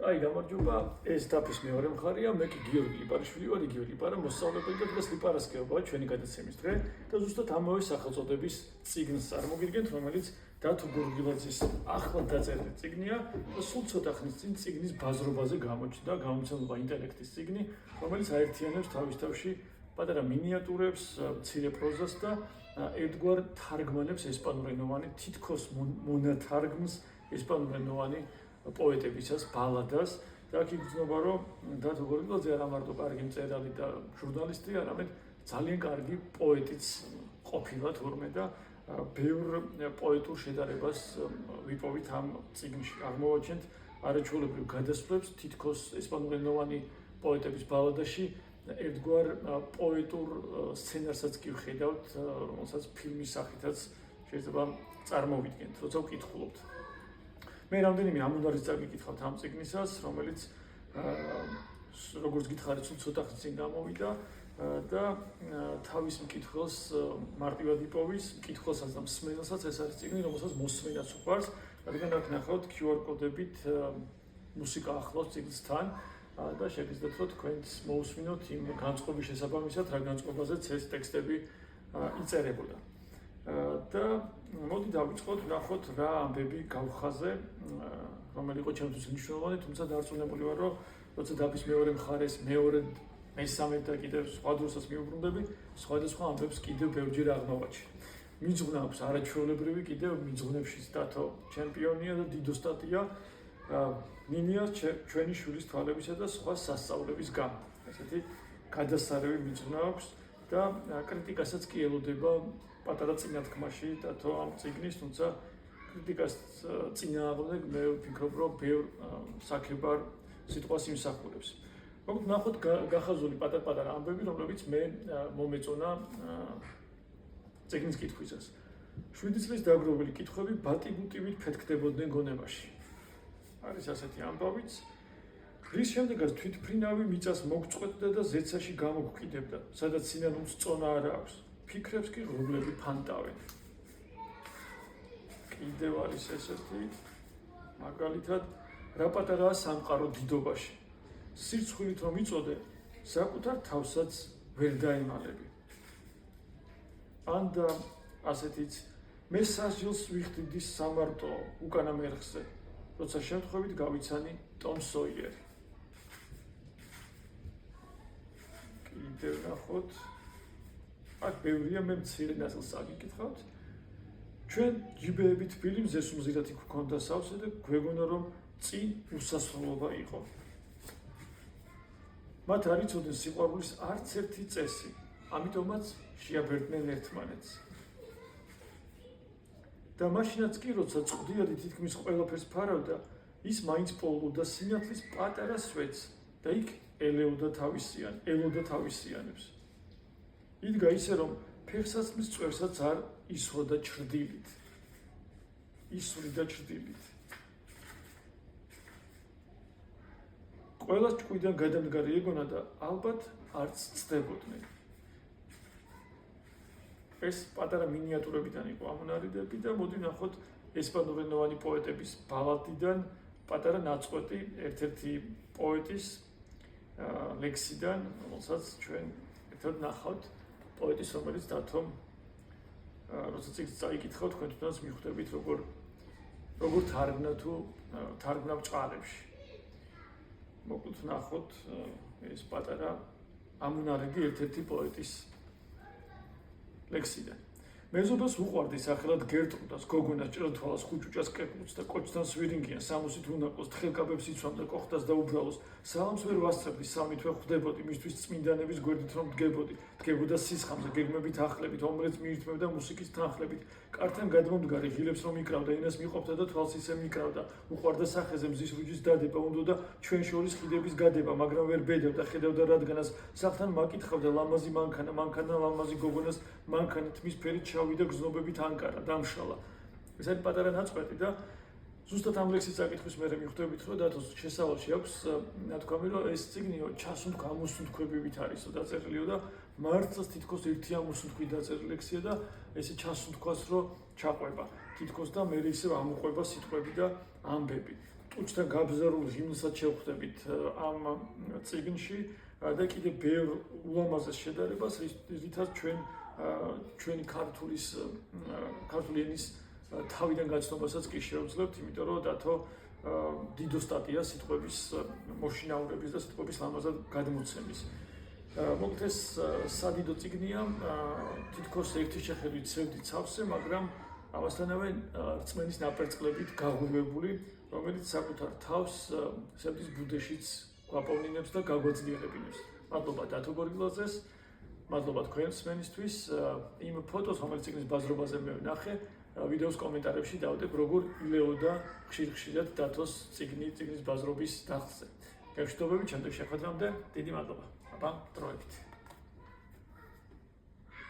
აი, გამარჯობა. ეს დაფის მეორე მხარეა, მე კი გიორგი ლიპარაშვილი ვარ, იგივე ლიპარა მოსწავლებელი და დღეს ლიპარასკევია ჩვენი გადაცემის დღე და ზუსტად ამავე სახელწოდების წიგნს წარმოგიდგენთ, რომელიც დათო გურგილაძის ახლად დაწერილი წიგნია და სულ ცოტა ხნის წინ წიგნის ბაზრობაზე გამოჩნდა გამომცემლობა ინტელექტის წიგნი, რომელიც აერთიანებს თავისთავში პატარა მინიატურებს, მცირე პროზას და ერთგვარ თარგმანებს ესპანურენოვანი თითქოს მონათარგმნს ესპანურენოვანი პოეტებისას, ბალადას და აქ იგრძნობა, რომ დათო გურგილაძე არა მარტო კარგი მწერალი და ჟურნალისტია, არამედ ძალიან კარგი პოეტიც ყოფილა თურმე და ბევრ პოეტურ შედარებას ვიპოვით ამ წიგნში. აღმოვაჩენთ არაჩვეულებრივ გადასვლებს თითქოს ესპანურენოვანი პოეტების ბალადაში ერთგვარ პოეტურ სცენარსაც კი ვხედავთ, რომელსაც ფილმის სახითაც შეიძლება წარმოვიდგენთ, როცა ვკითხულობთ. მე რამდენიმე ამუნარის წაგიკითხავთ ამ წიგნისას, რომელიც როგორც გითხარით, სულ ცოტა ხნის წინ გამოვიდა და თავის მკითხველს მარტივად იპოვის, მკითხველსაც და მსმენელსაც ეს არის წიგნი, რომელსაც მოსმენაც უყვარს, რადგან აქ ნახავთ QR კოდებით მუსიკა ახლავს წიგნთან და შეგიძლიათ რომ თქვენც მოусმინოთ იმ განწყობის შესაბამისად, რა განწყობაზეც ეს ტექსტები იწერებოდა. და მოდი დავიწყოთ, ნახოთ რა ამბები გავხაზე, რომელი იყო ჩემთვის მნიშვნელოვანი, თუმცა დარწმუნებული ვარ, რომ როცა დაფის მეორე მხარეს, მეორე, მესამე და კიდევ სხვა დროსაც მიუბრუნდები, სხვადასხვა ამბებს კიდევ ბევრჯერ აღმოვაჩენ. მიძღვნა აქვს არაჩვეულებრივი, კიდევ მიძღვნებშიც დათო ჩემპიონია და დიდო სტატია ნინიას ჩვენი შვილის თვალებისა და სხვა სასწავლების გამო. ესეთი გადასარევი მიძღვნა აქვს და კრიტიკასაც კი ელოდება პატარა წინათქმაში დათო ამ წიგნის, თუმცა კრიტიკას წინააღმდეგ მე ვფიქრობ, რომ ბევრ საქებარ სიტყვას იმსახურებს. მოკლედ ნახოთ გახაზული პატარ-პატარა ამბები, რომლებიც მე მომეწონა წიგნის კითხვისას. 7 წლის დაგროვილი კითხვები ბატიბუტივით ფეთქდებოდნენ გონებაში. არის ასეთი ამბავიც. რის შემდეგაც თვითმფრინავი მიწას მოგწყვეტდა და ზეცაში გამოგკვდებდა, სადაც სინანულს წონა არ აქვს. ფიქრებს კი ღრუბლები ფანტავენ. კიდევ არის ესეთი მაგალითად რა პატარაა სამყარო დიდობაში. სირცხვილით რომ იწოდე, საკუთარ თავსაც ვერ დაემალები. ან და ასეთიც მე სასჯელს ვიხდიდი სამარტო უკანა მერხზე, როცა შემთხვევით გავიცანი ტომ სოიერი. კიდევ ნახოთ. აქ ბევრია, მე მცირე ნაწილს აგიკითხავთ. ჩვენ ჯიბეებით ფილმს ეს უმზირათი გვქონდა სავსე და გვეგონა რომ წინ უსასრულობა იყო. მათ არ იცოდნენ სიყვარულის არც ერთი წესი, ამიტომაც შეაბერდნენ ერთმანეთს. და მაშინაც კი, როცა წყვდიადი თითქმის ყველაფერს ფარავდა, ის მაინც პოულობდა სინათლის პატარა სვეტს და იქ ელოდა თავისიანებს. იდგა ისე, რომ ფეხსაცმლის წვერსაც არ ისვოდა ჩრდილით. ისვრიდა ჩრდილით. ყველას ჭკვიდან გადამდგარი ეგონა და ალბათ არც ცდებოდნენ. ეს პატარა მინიატურებიდან იყო ამონარიდები და მოდი ნახოთ ესპანურენოვანი პოეტების ბალადიდან პატარა ნაწყვეტი ერთ-ერთი პოეტის ლექსიდან, რომელსაც ჩვენ ერთად ნახავთ. პოეტის, რომელიც დათომ როცა წიგნს წაიკითხავთ, თქვენ თვითონაც მიხვდებით, როგორ თარგმნა თუ თარგმნა ბჭყალებში. მოკლედ ნახოთ ეს პატარა ამონარიდი ერთ-ერთი პოეტის ლექსიდან. მეზობელს უყვარდი სახელად გერტრუდას, გოგონას, ჭრელთვალას, ხუჭუჭას, კეკლუს და კოჭთან სვირინგიანს, სამოსით უნაყოს, თხელკაბებს იცვამდა, კოხტას და უბრალოს. სალამს ვერ ვასწრებდი, სამი თვე ხვდებოდი, მისთვის წმინდანების გვერდით რომ დგებოდა სისხამზე, გეგმებით ახლებით, ომრებს მიირთმევდა მუსიკის თანხლებით. კართან გადმომდგარი ღილებს რომ იკრავდა, ენას მიყოფდა და თვალს ისე მიკრავდა. უყვარდა სახეზე მზის რუჯის დადება, უნდოდა ჩვენ შორის ხიდების გადება, მაგრამ ვერ ბედევდა, ხედავდა რადგანაც სახთან მაკითხავდა ლამაზი მანქანა ლამაზი გოგონას მანქანა თმის ფერით შავი და გზნობებით ანკარა, დამშალა. ეს არის პატარა ნაწყვეტი და ზუსტად ამ ლექსის წაკითხვის მერე მიხვდებით, რომ დათოს შესავალში აქვს ნათქვამი, რომ ეს წიგნიო ამოსუნთქვებივით არისო დაწერილიო და მართლაც თითქოს ერთი ამოსუნთქვით დაწერილი ლექსია და ესე ჩასუნთქვას, რომ ჩაყვება თითქოს და მე ისევ ამოყვება სიტყვები და ამბები. ტუჩთან გაბზარულ ჰიმნსაც შევხვდებით ამ წიგნში და კიდევ ბევრ ულამაზეს შედარებას, რითაც ჩვენი ქართული ენის თავიდან გაცნობასაც კი შევძლებთ, იმიტომ რომ დათო დიდო სტატია სიტყვების მოშინაურების და სიტყვების ლამაზად გადმოცემის. მოკლედ ეს სადიდო წიგნია, თითქოს ერთი შეხედვით ცევდით სავსე, მაგრამ ამასთანავე რწმენის ნაპერწკლებით გაღვივებული, რომელიც საკუთარ თავს სევდის ბუდეშიც გვაპოვნინებს და გაგვაძლიერებინებს. მადლობა დათო გორგილაძეს, მადლობა თქვენ მსმენისთვის. იმ ფოტოს, რომელიც წიგნის ბაზრობაზე მე ვნახე, ვიდეოს კომენტარებში დავდებ, როგორ ილეოდა ხშირ-ხშირად დათოს წიგნის ბაზრობის დახსზე. გეშტობები ჩემთვის შეხვედრამდე, დიდი მადლობა. აბა, დროებით.